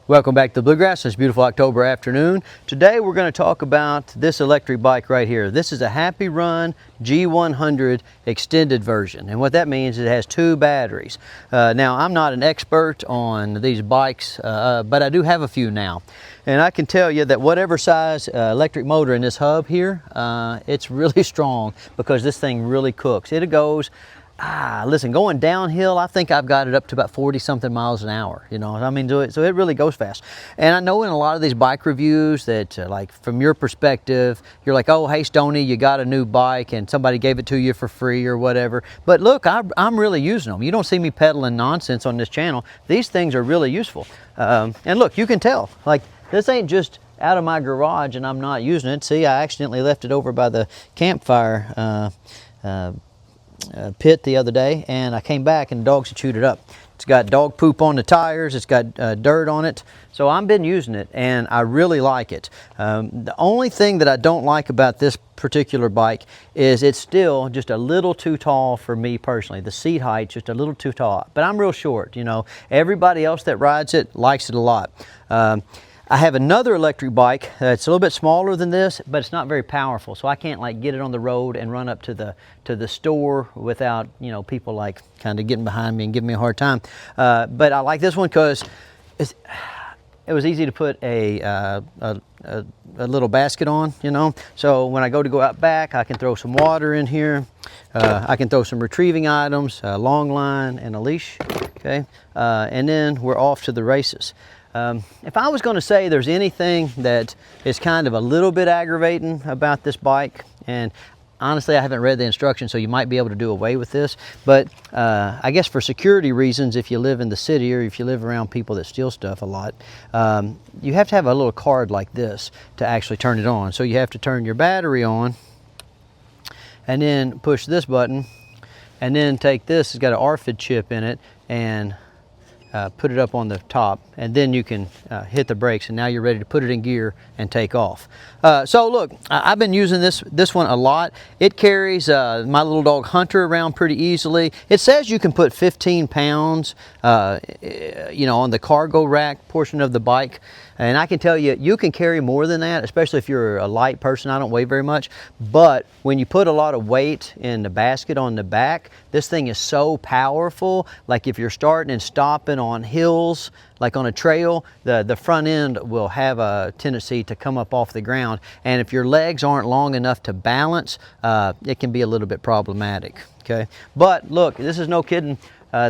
Welcome back to Bluegrass this beautiful October afternoon. Today we're going to talk about this electric bike right here. This is a Happy Run G100 extended version, and what that means is it has two batteries. Now I'm not an expert on these bikes, but I do have a few now. And I can tell you that whatever size electric motor in this hub here, it's really strong because this thing really cooks. It goes, listen, going downhill, I think I've got it up to about 40 something miles an hour, you know, I mean, so it really goes fast. And I know in a lot of these bike reviews that like from your perspective, you're like, oh, hey Stonnie, you got a new bike and somebody gave it to you for free or whatever. But look, I'm really using them. You don't see me peddling nonsense on this channel. These things are really useful. And look, you can tell, like, this ain't just out of my garage and I'm not using it. See, I accidentally left it over by the campfire pit the other day, and I came back and the dogs had chewed it up. It's got dog poop on the tires, it's got dirt on it, so I've been using it and I really like it. The only thing that I don't like about this particular bike is it's still just a little too tall for me personally. The seat height's just a little too tall, but I'm real short, you know. Everybody else that rides it likes it a lot. I have another electric bike that's a little bit smaller than this, but it's not very powerful, so I can't like get it on the road and run up to the store without, you know, people like kind of getting behind me and giving me a hard time. But I like this one because it was easy to put a little basket on, you know. So when I go out back, I can throw some water in here. I can throw some retrieving items, a long line and a leash, okay? And then we're off to the races. If I was going to say there's anything that is kind of a little bit aggravating about this bike, and honestly I haven't read the instructions, so you might be able to do away with this, but I guess for security reasons, if you live in the city or if you live around people that steal stuff a lot, you have to have a little card like this to actually turn it on. So you have to turn your battery on and then push this button and then take this, it's got an RFID chip in it, and put it up on the top, and then you can hit the brakes, and now you're ready to put it in gear and take off. So look, I've been using this one a lot. It carries my little dog Hunter around pretty easily. It says you can put 15 pounds you know, on the cargo rack portion of the bike, and I can tell you, you can carry more than that, especially if you're a light person. I don't weigh very much, but when you put a lot of weight in the basket on the back, this thing is so powerful. Like if you're starting and stopping on hills, like on a trail, the front end will have a tendency to come up off the ground, and if your legs aren't long enough to balance, it can be a little bit problematic, okay? But look, this is no kidding.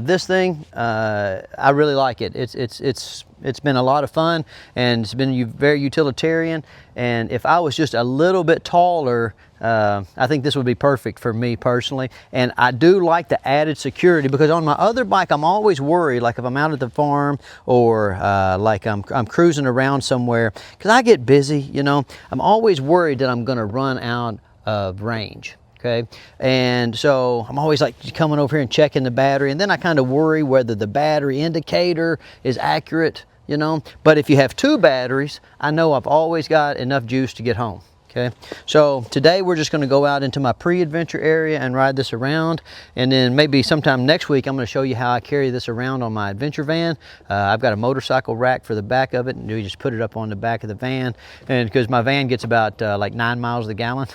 This thing, I really like it. It's been a lot of fun, and it's been very utilitarian, and if I was just a little bit taller, I think this would be perfect for me personally. And I do like the added security, because on my other bike I'm always worried, like if I'm out at the farm or like I'm cruising around somewhere, because I get busy, you know, I'm always worried that I'm going to run out of range. Okay, and so I'm always like coming over here and checking the battery, and then I kind of worry whether the battery indicator is accurate, you know. But if you have two batteries, I know I've always got enough juice to get home. Okay, so today we're just going to go out into my pre-adventure area and ride this around, and then maybe sometime next week I'm going to show you how I carry this around on my adventure van. I've got a motorcycle rack for the back of it, and you just put it up on the back of the van, and because my van gets about like 9 miles a gallon,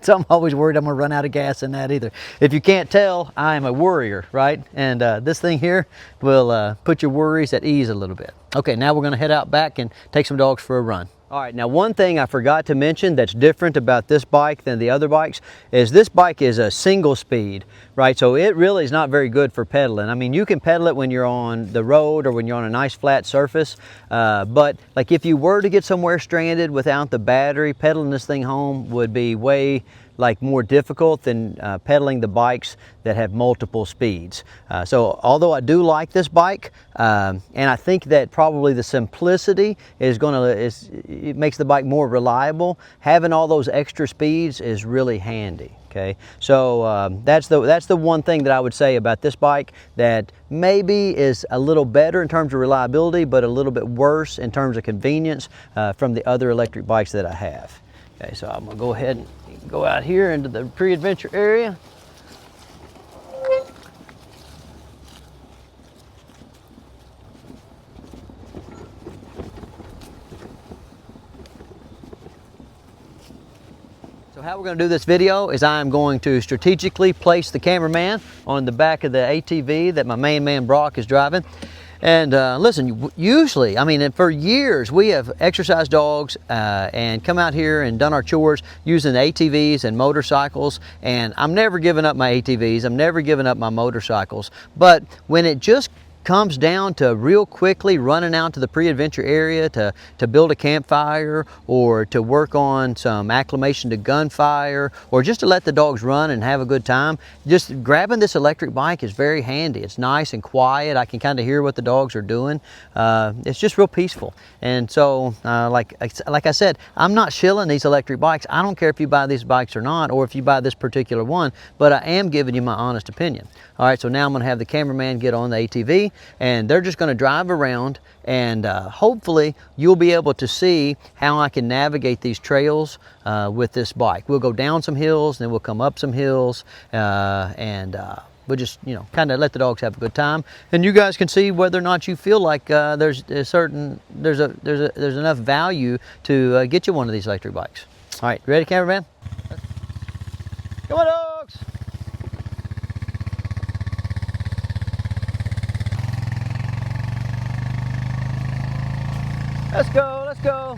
so I'm always worried I'm going to run out of gas in that either. If you can't tell, I am a worrier, right? And this thing here will put your worries at ease a little bit. Okay, now we're going to head out back and take some dogs for a run. All right, now one thing I forgot to mention that's different about this bike than the other bikes is this bike is a single speed, right? So it really is not very good for pedaling. I mean, you can pedal it when you're on the road or when you're on a nice flat surface, but like if you were to get somewhere stranded without the battery, pedaling this thing home would be way like more difficult than pedaling the bikes that have multiple speeds. So although I do like this bike, and I think that probably the simplicity it makes the bike more reliable, having all those extra speeds is really handy. Okay, so that's the one thing that I would say about this bike that maybe is a little better in terms of reliability, but a little bit worse in terms of convenience from the other electric bikes that I have. Okay, so I'm gonna go ahead and go out here into the pre-adventure area. So how we're going to do this video is I'm going to strategically place the cameraman on the back of the ATV that my main man Brock is driving. And listen, usually, I mean, for years we have exercised dogs and come out here and done our chores using ATVs and motorcycles, and I'm never giving up my ATVs, I'm never giving up my motorcycles. But when it just comes down to real quickly running out to the pre-adventure area to build a campfire, or to work on some acclimation to gunfire, or just to let the dogs run and have a good time, just grabbing this electric bike is very handy. It's nice and quiet. I can kind of hear what the dogs are doing. It's just real peaceful. And so like I said, I'm not shilling these electric bikes. I don't care if you buy these bikes or not, or if you buy this particular one, but I am giving you my honest opinion. All right, so now I'm going to have the cameraman get on the ATV, and they're just going to drive around, and hopefully you'll be able to see how I can navigate these trails with this bike. We'll go down some hills, then we'll come up some hills, and we'll just, you know, kind of let the dogs have a good time, and you guys can see whether or not you feel like there's enough value to get you one of these electric bikes. All right, ready, cameraman? Come on, dogs! Let's go, let's go.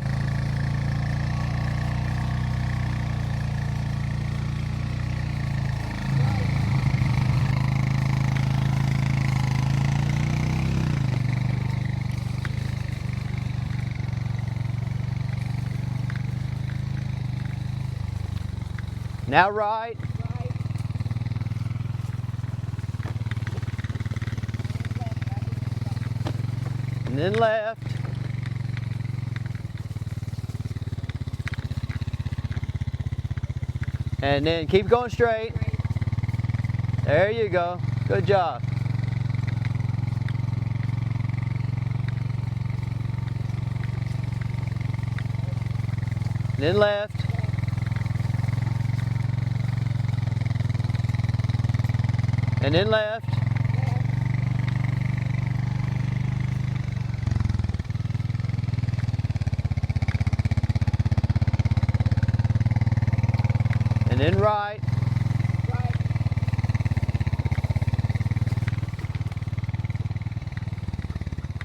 Now right. And then left. And then keep going straight. There you go. Good job. Then left. And then left. And then right.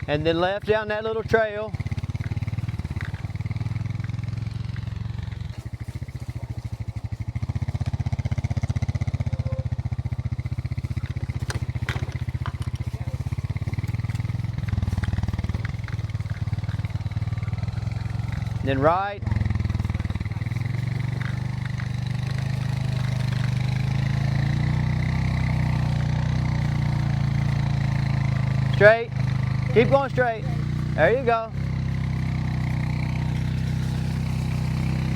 And then left down that little trail. Then right. Straight. Keep going straight. There you go.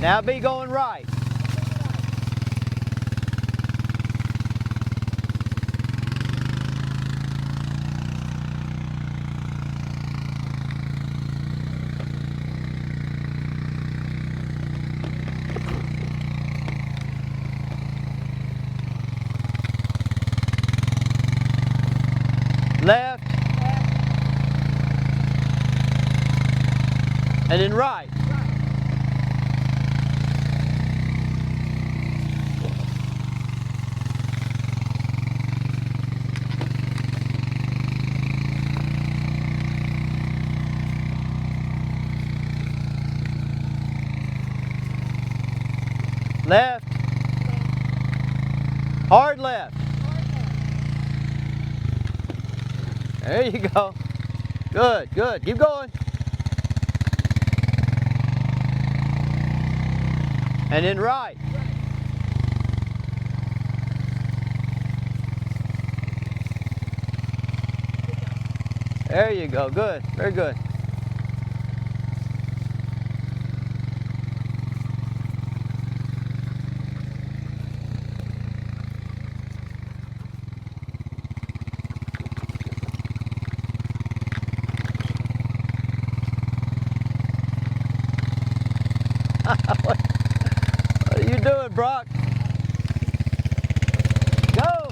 Now be going right. Left. And then right. Left. Hard left. There you go. Good, good. Keep going. And then right. There you go. Good. Very good. What are you doing, Brock? Go!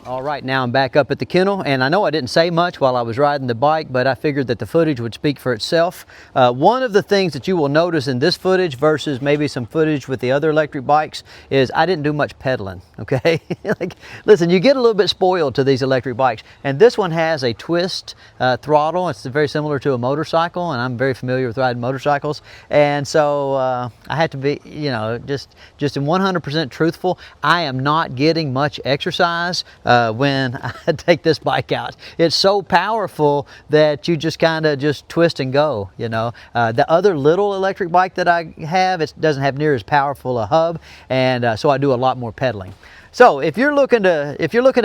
All right, now I'm back up at the kennel, and I know I didn't say much while I was riding the bike, but I figured that the footage would speak for itself. One of the things that you will notice in this footage versus maybe some footage with the other electric bikes is I didn't do much pedaling, okay? Like, listen, you get a little bit spoiled to these electric bikes, and this one has a twist throttle. It's very similar to a motorcycle, and I'm very familiar with riding motorcycles, and so I had to be, you know, just in 100% truthful. I am not getting much exercise when I take this bike out. It's so powerful that you just kind of just twist and go, you know. The other little electric bike that I have, it doesn't have near as powerful a hub, and so I do a lot more pedaling. So if you're looking to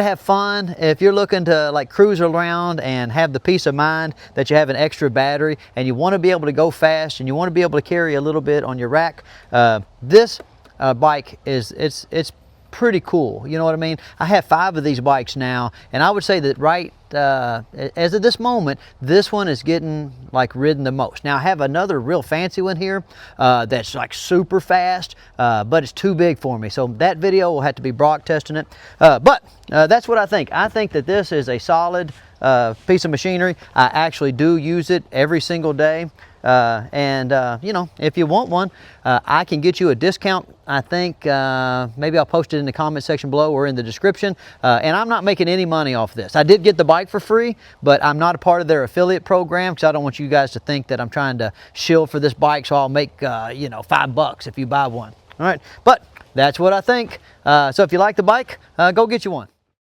have fun, if you're looking to like cruise around and have the peace of mind that you have an extra battery, and you want to be able to go fast and you want to be able to carry a little bit on your rack, this bike it's pretty cool. You know what I mean? I have 5 of these bikes now, and I would say that right as of this moment, this one is getting like ridden the most. Now I have another real fancy one here that's like super fast, but it's too big for me. So that video will have to be Brock testing it. But that's what I think. I think that this is a solid piece of machinery. I actually do use it every single day. You know, if you want one, I can get you a discount. I think maybe I'll post it in the comment section below or in the description. And I'm not making any money off this. I did get the bike for free, but I'm not a part of their affiliate program because I don't want you guys to think that I'm trying to shill for this bike, so I'll make you know, $5 if you buy one. All right, but that's what I think. So if you like the bike, go get you one.